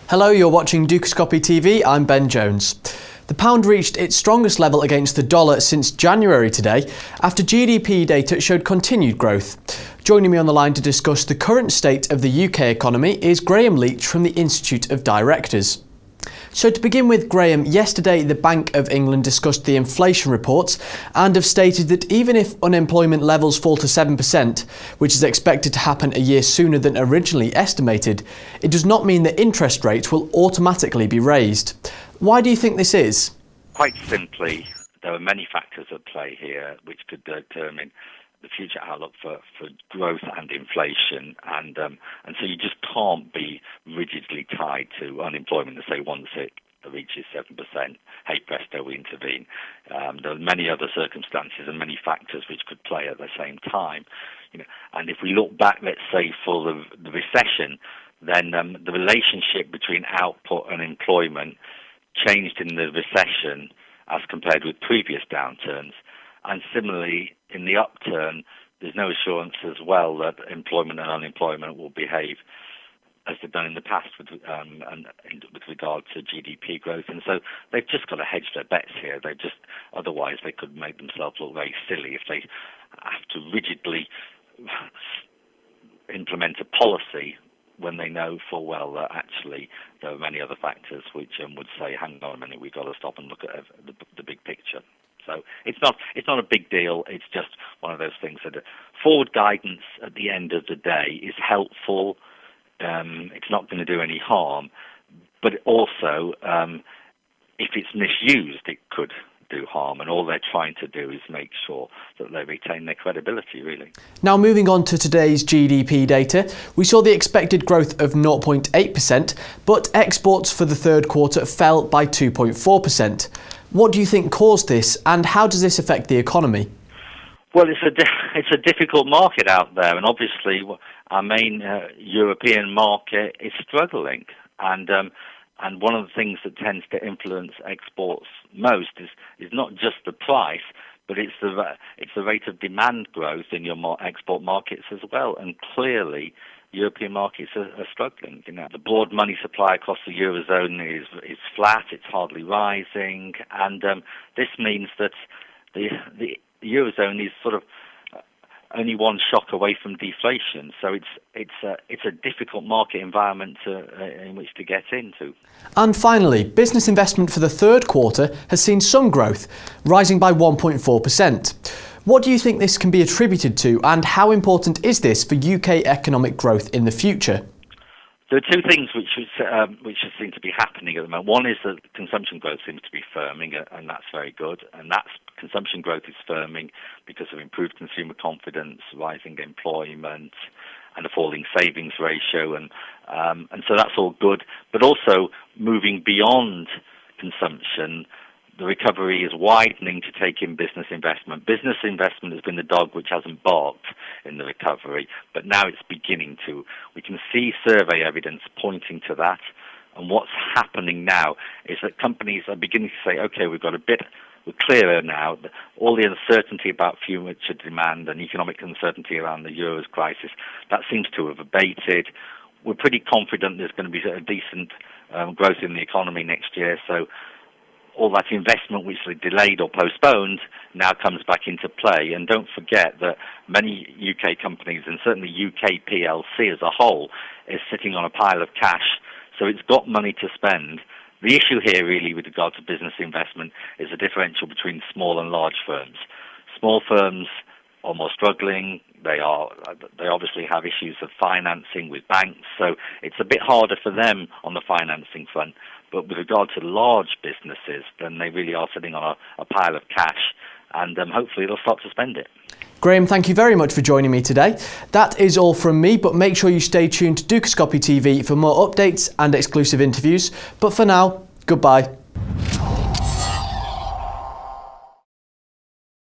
Hello, you're watching Dukascopy TV, I'm Ben Jones. The pound reached its strongest level against the dollar since January today, after GDP data showed continued growth. Joining me on the line to discuss the current state of the UK economy is Graeme Leach from the Institute of Directors. So to begin with, Graeme, yesterday the Bank of England discussed the inflation reports and have stated that even if unemployment levels fall to 7%, which is expected to happen a year sooner than originally estimated, it does not mean that interest rates will automatically be raised. Why do you think this is? Quite simply, there are many factors at play here which could determine the future outlook for growth and inflation, and so you just can't be rigidly tied to unemployment and say once it reaches 7%, hey presto, we intervene. There are many other circumstances and many factors which could play at the same time. And if we look back, let's say, for the recession, then the relationship between output and employment changed in the recession as compared with previous downturns. And similarly, in the upturn, there's no assurance as well that employment and unemployment will behave as they've done in the past with regard to GDP growth. And so they've just got to hedge their bets here. Otherwise they could make themselves look very silly if they have to rigidly implement a policy when they know full well that actually there are many other factors which would say, hang on a minute, we've got to stop and look at the big picture. So it's not a big deal. It's just one of those things that forward guidance at the end of the day is helpful. It's not going to do any harm, but also if it's misused, it could do harm, and all they're trying to do is make sure that they retain their credibility, really. Now, moving on to today's GDP data, we saw the expected growth of 0.8%, but exports for the third quarter fell by 2.4%. What do you think caused this, and how does this affect the economy? Well, it's a difficult market out there, and obviously our main European market is struggling, and one of the things that tends to influence exports most is not just the price, but it's the rate of demand growth in your export markets as well. And clearly, European markets are struggling. The broad money supply across the Eurozone is flat; it's hardly rising, and this means that the Eurozone is sort of only one shock away from deflation. So it's a difficult market environment in which to get into. And finally, business investment for the third quarter has seen some growth, rising by 1.4%. What do you think this can be attributed to, and how important is this for UK economic growth in the future? There are two things which seem to be happening at the moment. One is that consumption growth seems to be firming, and that's very good. And consumption growth is firming because of improved consumer confidence, rising employment, and a falling savings ratio, and so that's all good. But also moving beyond consumption, the recovery is widening to take in business investment. Business investment has been the dog which hasn't barked in the recovery, but now it's beginning to. We can see survey evidence pointing to that, and what's happening now is that companies are beginning to say, okay, we're clearer now. All the uncertainty about future demand and economic uncertainty around the Euro's crisis, that seems to have abated. We're pretty confident there's going to be a decent growth in the economy next year, so all that investment which was delayed or postponed now comes back into play. And don't forget that many UK companies, and certainly UK PLC as a whole, is sitting on a pile of cash, so it's got money to spend. The issue here really with regard to business investment is the differential between small and large firms. Small firms are more struggling. They obviously have issues of financing with banks, so it's a bit harder for them on the financing front. But with regard to large businesses, then they really are sitting on a pile of cash, and hopefully they'll start to spend it. Graeme, thank you very much for joining me today. That is all from me, but make sure you stay tuned to Dukascopy TV for more updates and exclusive interviews. But for now, goodbye.